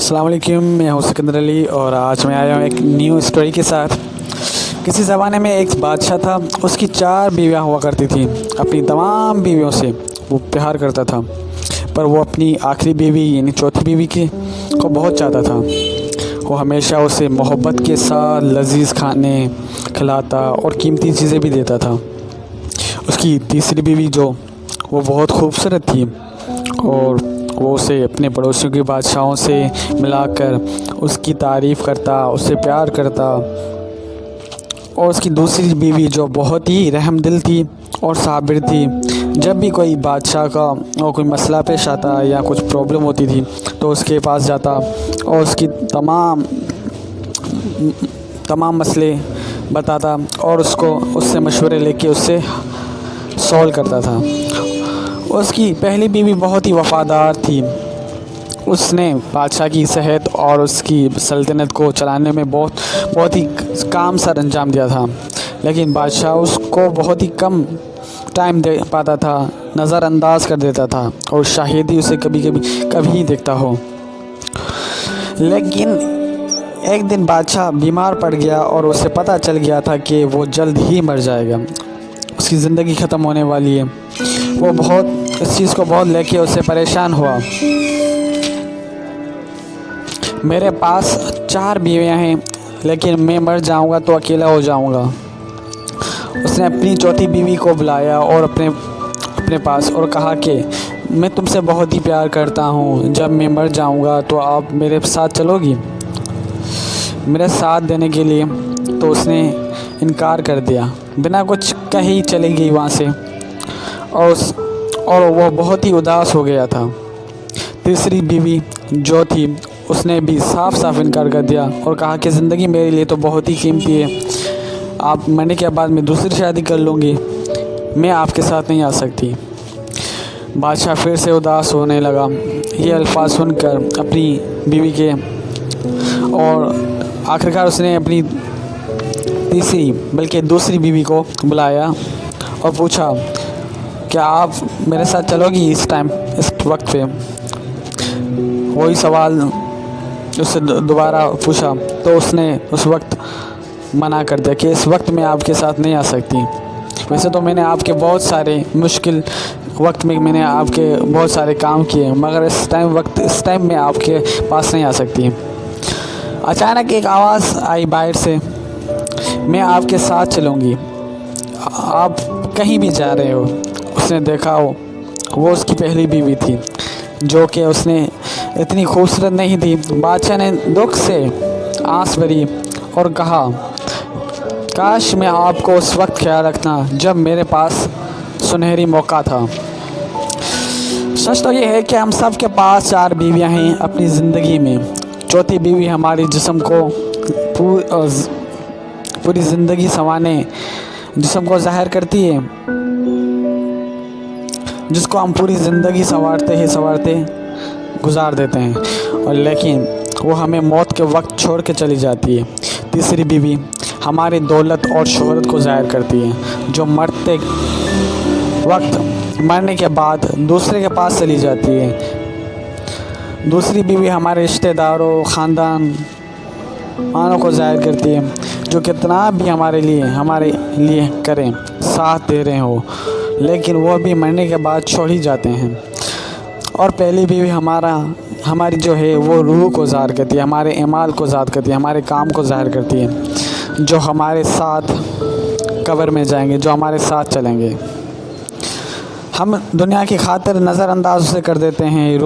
السلام علیکم، میں ہوں سکندر علی اور آج میں آیا ہوں ایک نیو اسٹوری کے ساتھ۔ کسی زمانے میں ایک بادشاہ تھا، اس کی 4 بیویاں ہوا کرتی تھیں۔ اپنی تمام بیویوں سے وہ پیار کرتا تھا، پر وہ اپنی آخری بیوی یعنی چوتھی بیوی کو بہت چاہتا تھا۔ وہ ہمیشہ اسے محبت کے ساتھ لذیذ کھانے کھلاتا اور قیمتی چیزیں بھی دیتا تھا۔ اس کی تیسری بیوی وہ بہت خوبصورت تھی اور وہ اسے اپنے پڑوسیوں کے بادشاہوں سے ملا کر اس کی تعریف کرتا، اس سے پیار کرتا۔ اور اس کی دوسری بیوی بہت ہی رحم دل تھی اور صابر تھی۔ جب بھی کوئی بادشاہ کا کوئی مسئلہ پیش آتا یا کچھ پرابلم ہوتی تھی تو اس کے پاس جاتا اور اس کی تمام مسئلے بتاتا اور اس سے مشورے لے کے اس سے سولو کرتا تھا۔ اس کی پہلی بیوی بہت ہی وفادار تھی۔ اس نے بادشاہ کی صحت اور اس کی سلطنت کو چلانے میں بہت ہی کام سر انجام دیا تھا، لیکن بادشاہ اس کو بہت ہی کم ٹائم دے پاتا تھا، نظر انداز کر دیتا تھا اور شاید ہی اسے کبھی دیکھتا ہو۔ لیکن ایک دن بادشاہ بیمار پڑ گیا اور اسے پتہ چل گیا تھا کہ وہ جلد ہی مر جائے گا، اس کی زندگی ختم ہونے والی ہے۔ وہ اس چیز کو بہت لے کے اسے پریشان ہوا۔ میرے پاس 4 بیویاں ہیں، لیکن میں مر جاؤں گا تو اکیلا ہو جاؤں گا۔ اس نے اپنی چوتھی بیوی کو بلایا اور اپنے پاس اور کہا کہ میں تم سے بہت ہی پیار کرتا ہوں، جب میں مر جاؤں گا تو آپ میرے ساتھ چلو گی میرے ساتھ دینے کے لیے؟ تو اس نے انکار کر دیا، بنا کچھ کہی چلی گئی وہاں سے اور وہ بہت ہی اداس ہو گیا تھا۔ تیسری بیوی تھی، اس نے بھی صاف انکار کر دیا اور کہا کہ زندگی میرے لیے تو بہت ہی قیمتی ہے، آپ مرنے کے بعد میں دوسری شادی کر لوں گی، میں آپ کے ساتھ نہیں آ سکتی۔ بادشاہ پھر سے اداس ہونے لگا یہ الفاظ سن کر اپنی بیوی کے، اور آخرکار اس نے اپنی دوسری بیوی کو بلایا اور پوچھا کیا آپ میرے ساتھ چلو گی اس وقت پہ؟ وہی سوال اس سے دوبارہ پوچھا تو اس نے اس وقت منع کر دیا کہ اس وقت میں آپ کے ساتھ نہیں آ سکتی۔ ویسے تو میں نے آپ کے بہت سارے مشکل وقت میں نے آپ کے بہت سارے کام کیے، مگر اس ٹائم میں آپ کے پاس نہیں آ سکتی۔ اچانک ایک آواز آئی باہر سے، میں آپ کے ساتھ چلوں گی، آپ کہیں بھی جا رہے ہو۔ اس نے دیکھا وہ اس کی پہلی بیوی تھی، جو کہ اس نے اتنی خوبصورت نہیں تھی۔ بادشاہ نے دکھ سے آنس بھری اور کہا کاش میں آپ کو اس وقت خیال رکھنا جب میرے پاس سنہری موقع تھا۔ سچ تو یہ ہے کہ ہم سب کے پاس 4 بیویاں ہیں اپنی زندگی میں۔ چوتھی بیوی ہماری جسم کو پوری زندگی جسم کو ظاہر کرتی ہے، جس کو ہم پوری زندگی سنوارتے گزار دیتے ہیں، اور لیکن وہ ہمیں موت کے وقت چھوڑ کے چلی جاتی ہے۔ تیسری بیوی ہماری دولت اور شہرت کو ظاہر کرتی ہے، جو مرنے کے بعد دوسرے کے پاس چلی جاتی ہے۔ دوسری بیوی ہمارے رشتہ داروں، خاندانوں کو ظاہر کرتی ہے، جو کتنا بھی ہمارے لیے کریں، ساتھ دے رہے ہو، لیکن وہ بھی مرنے کے بعد چھوڑ ہی جاتے ہیں۔ اور پہلی بیوی ہماری وہ روح کو ظاہر کرتی ہے، ہمارے اعمال کو ظاہر کرتی ہے، ہمارے کام کو ظاہر کرتی ہے، جو ہمارے ساتھ قبر میں جائیں گے، جو ہمارے ساتھ چلیں گے۔ ہم دنیا کی خاطر نظر انداز اسے کر دیتے ہیں،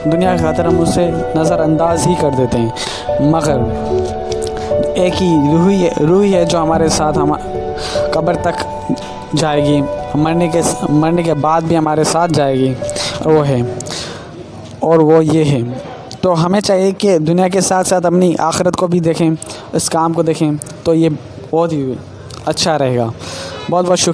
دنیا کی خاطر ہم اسے نظر انداز ہی کر دیتے ہیں، مگر ایک ہی روح ہے جو ہمارے ساتھ قبر تک جائے گی، مرنے کے بعد بھی ہمارے ساتھ جائے گی، اور وہ یہ ہے۔ تو ہمیں چاہیے کہ دنیا کے ساتھ ساتھ اپنی آخرت کو بھی دیکھیں، اس کام کو دیکھیں، تو یہ بہت ہی اچھا رہے گا۔ بہت شکریہ۔